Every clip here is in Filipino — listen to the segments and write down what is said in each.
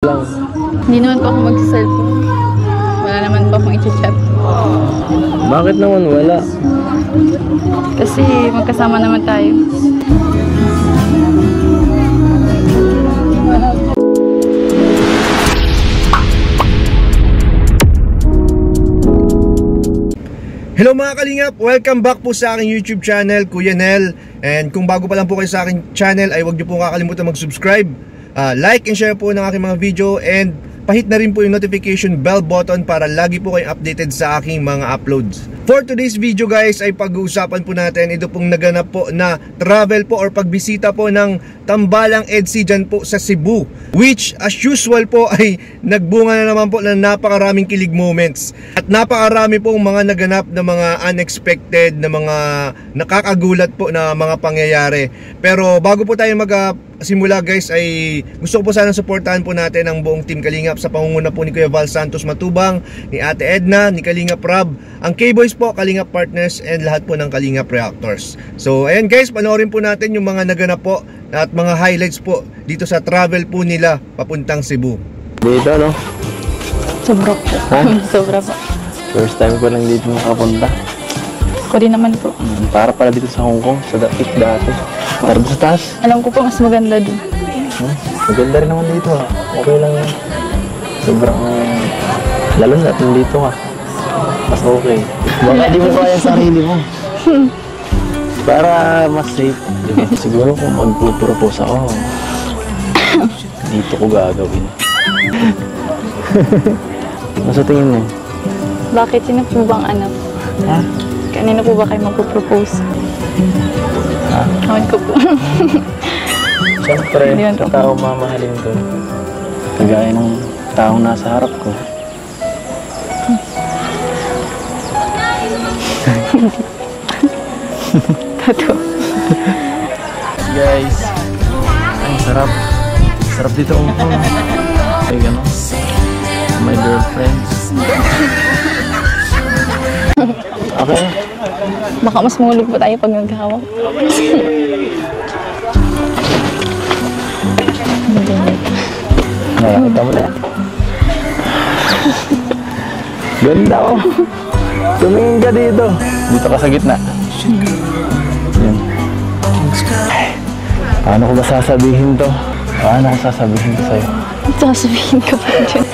lang. Hindi naman po ako mag-cellphone. Wala naman po akong i-chat. Bakit naman wala? Kasi magkasama naman tayo. Hello mga kalingap! Welcome back po sa aking YouTube channel, Kuya Nel. And kung bago pa lang po kayo sa aking channel ay huwag niyo po kakalimutan mag-subscribe, like and share po ng aking mga video, and pahit na rin po yung notification bell button para lagi po kayong updated sa aking mga uploads. For today's video guys ay pag-uusapan po natin ito pong naganap po na travel po or pagbisita po ng Tambalang EDSI dyan po sa Cebu, which as usual po ay nagbunga na naman po ng napakaraming kilig moments at napakarami po mga naganap na mga unexpected na mga nakakagulat po na mga pangyayari. Pero bago po tayo simula guys ay gusto ko po sana suportahan po natin ang buong Team Kalingap sa pangunguna po ni Kuya Val Santos Matubang, ni Ate Edna, ni Kalingap Rab, ang K-Boys po, Kalingap Partners, and lahat po ng Kalingap Reactors. So ayan guys, panoorin po natin yung mga naganap po at mga highlights po dito sa travel po nila papuntang Cebu. Dito no? Sobra po. Sobra po. First time ko lang dito makapunta. Ako din naman po. Para pala dito sa Hong Kong, sa dati. Para sa taas. Alam ko po mas maganda dun. Maganda rin naman dito ha. Okay lang yan. Sobrang lalo na dito ka. Mas okay. Baka di mo kaya sarili mo. Para mas safe. Diba? Siguro kung magpupropose ako, dito ko gagawin. Masa tingin mo? Bakit? Sino po bang anak? Ha? Kanino po ba kayo magpupropose? Ha? Kawan ko po. Siyempre, sa tao mamahalin ko. Kagaya ng taong nasa harap ko. Tato. Guys, ang sarap. Sarap dito Hong Kong. Ay gano'n. My girlfriend. Okay. Baka mas mahulog po tayo pag naghawak. Nakakita mo na. Ganda oh. Tumingin ka dito. Dito ka sa gitna. Yan. Paano ko ba sasabihin to? Paano ko sasabihin to sa'yo? Sasabihin ka pa dyan.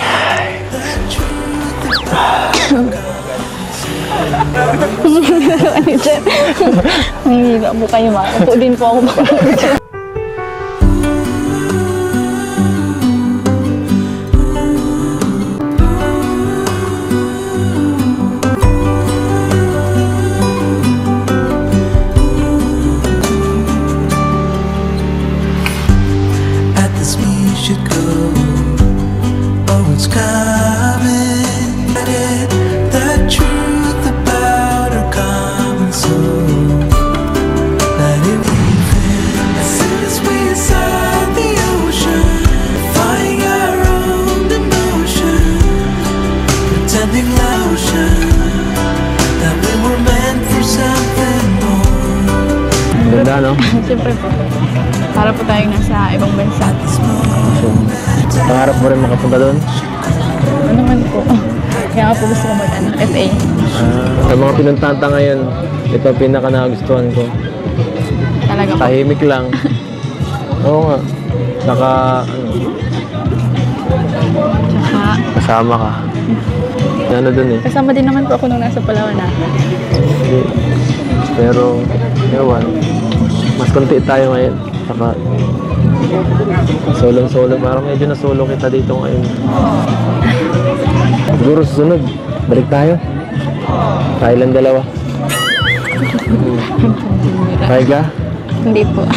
Ano dyan? Nanghihila po kayo ma. Upo din po ako baka dyan. Ganda no? Siyempre po. Para po tayong nasa ibang bansa. So, pangarap mo rin makapunta doon? Ano naman po. Kaya nga po gusto ko FA. Sa mga pinuntanta ngayon, ito ang pinaka nagustuhan ko. Talaga po. Tahimik lang. Oo nga. Saka, Tsaka, kasama ka. Ano dun eh. kasama din naman po ako nung nasa Palawan na. Pero, ewan. Mas konti tayo ngayon. Saka, solo-solo. Parang medyo na-solo kita dito ngayon. Siguro susunod. Balik tayo. Tayo lang dalawa. Kaya ka? Hindi po.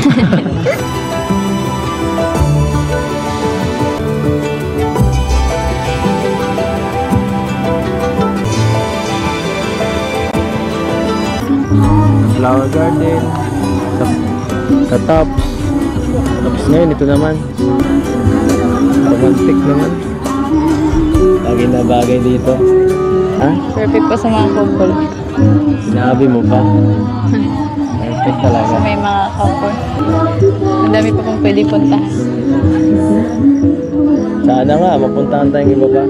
Flower garden. Sa top. Tapos ngayon, ito naman. Romantic naman. Lagi na bagay dito. Ha? Perfect po sa mga couple. Sinabi mo pa. Perfect talaga. Sa may mga couple. Ang dami pa pong pwede puntahan. Sana nga, mapuntahan tayong iba pa.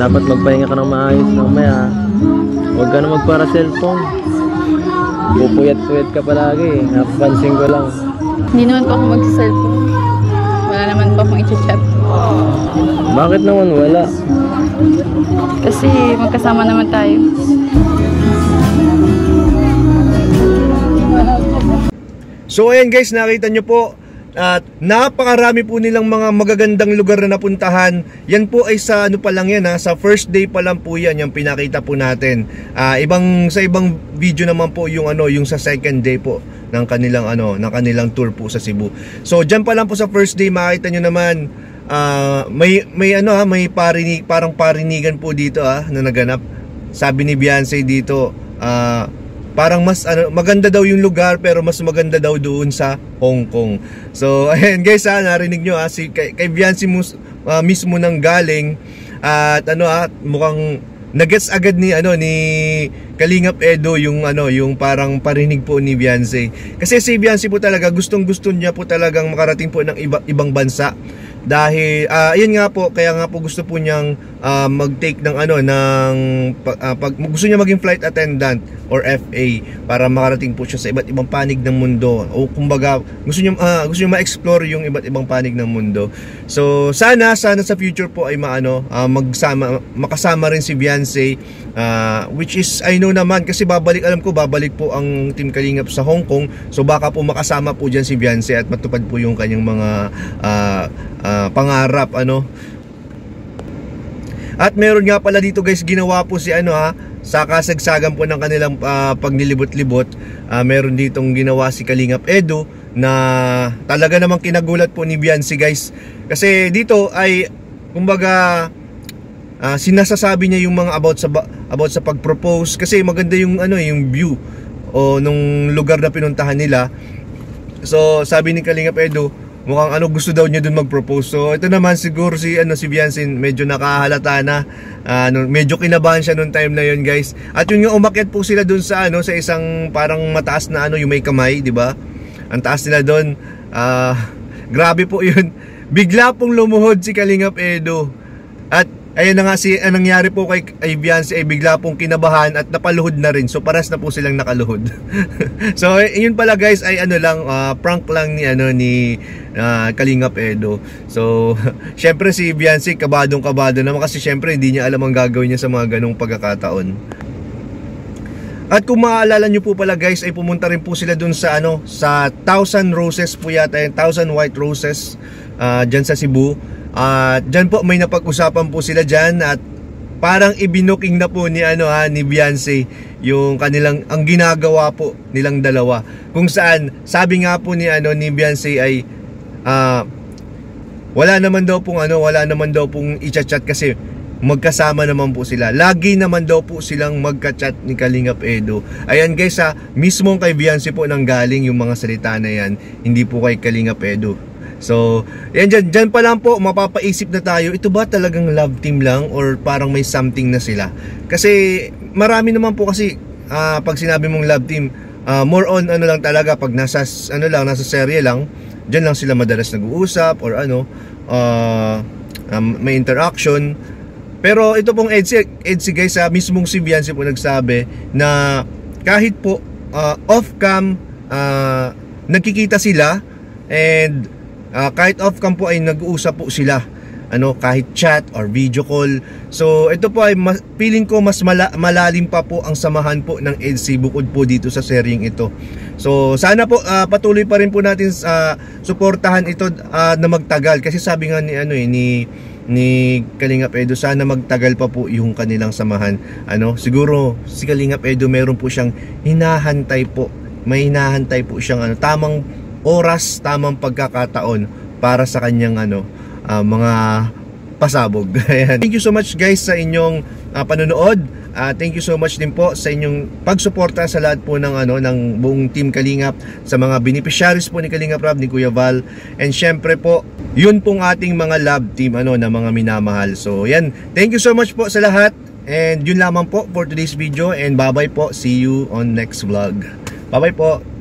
Dapat magpahinga ka ng maayos mamaya. Huwag ka na magpara cellphone. Pupuyat-puyat ka palagi. Napapansin ko lang. Hindi naman po ako mag-cellphone. Wala naman po akong i-chat. Bakit naman wala? Kasi magkasama naman tayo. So ayan guys, nakita nyo po at napakarami po nilang mga magagandang lugar na napuntahan. Yan po ay sa ano pa lang yan ha, sa first day pa lang po yan, yung pinakita po natin. Sa ibang video naman po yung yung sa second day po ng kanilang tour po sa Cebu. So diyan pa lang po sa first day makita nyo naman may parang parinigan po dito na naganap. Sabi ni Beyonce dito, parang mas maganda daw yung lugar pero mas maganda daw doon sa Hong Kong. So ayan guys narinig nyo kay Beyonce mismo nang galing at mukhang nagets agad ni Kalingap Edo yung parang parinig po ni Beyonce. Kasi si Beyonce po talaga gustong-gusto niya po talagang makarating po ng ibang bansa. Dahil ayun nga po, kaya nga po gusto po niyang mag-take ng gusto niya maging flight attendant or FA para makarating po siya sa iba't ibang panig ng mundo, o kumbaga gusto niya ma-explore yung iba't ibang panig ng mundo. So sana sa future po ay makasama rin si Beyonce, which is I know naman kasi alam ko babalik po ang Team Kalingap sa Hong Kong. So baka po makasama po diyan si Beyonce at matupad po yung kanyang mga pangarap At meron nga pala dito guys, ginawa po si sa kasagsagan po ng kanilang pagnilibot-libot, meron ditong ginawa si Kalingap Edo na talaga namang kinagulat po ni Beyonce guys. Kasi dito ay kumbaga sinasasabi niya yung mga about sa pag-propose, kasi maganda yung yung view nung lugar na pinuntahan nila. So sabi ni Kalingap Edo, mukhang gusto daw niya dun mag-propose. So ito naman siguro si Beyonce medyo nakahalata na, medyo kinabahan siya nung time na yun guys. At yun nga, umakyat po sila dun sa sa isang parang mataas na yung may kamay, di ba? Ang taas nila dun. Grabe po yun. Bigla pong lumuhod si Kalingap Edo. At ayun na nga ang nangyari po kay Beyonce ay bigla pong kinabahan at napaluhod na rin. So paras na po silang nakaluhod. So yun pala guys ay prank lang ni Kalingap Edo. So syempre si Beyonce kabado naman kasi syempre hindi niya alam ang gagawin niya sa mga ganong pagkakataon. At kung maaalala nyo po pala guys, ay pumunta rin po sila dun sa sa 1,000 roses po yata, 1,000 white roses dyan sa Cebu. Dyan po may napag-usapan po sila dyan at parang ibinuking na po ni Beyonce yung ang ginagawa po nilang dalawa, kung saan sabi nga po ni Beyonce ay wala naman daw pong i-chat kasi magkasama naman po sila. Lagi naman daw po silang magka-chat ni Kalingap Edo. Ayan guys mismo kay Beyonce po nang galing yung mga salita na yan, hindi po kay Kalingap Edo. So, yan dyan pa lang po mapapaisip na tayo, ito ba talagang love team lang or parang may something na sila? Kasi marami naman po kasi pag sinabi mong love team, more on lang talaga pag nasa serye lang, dyan lang sila madalas nag-uusap or may interaction. Pero ito pong EDSI guys, mismong si Beyonce po nagsabi na kahit po off-cam nagkikita sila, and kahit off-cam po ay nag-uusap po sila kahit chat or video call. So ito po ay feeling ko mas malalim pa po ang samahan po ng EDSI bukod po dito sa seryeng ito. So sana po patuloy pa rin po natin suportahan ito na magtagal, kasi sabi nga ni Kalingap Edo, sana magtagal pa po yung kanilang samahan. Siguro si Kalingap Edo meron po siyang hinahantay po. May hinahantay po siyang tamang oras, tamang pagkakataon para sa kanyang mga pasabog. Thank you so much guys sa inyong panonood. Thank you so much din po sa inyong pagsuporta sa lahat po ng buong Team Kalingap, sa mga beneficiaries po ni Kalingap Rob, ni Kuya Val, and syempre po yun pong ating mga love team na mga minamahal. So yan, thank you so much po sa lahat, and yun lamang po for today's video, and bye bye po, see you on next vlog. Bye bye po.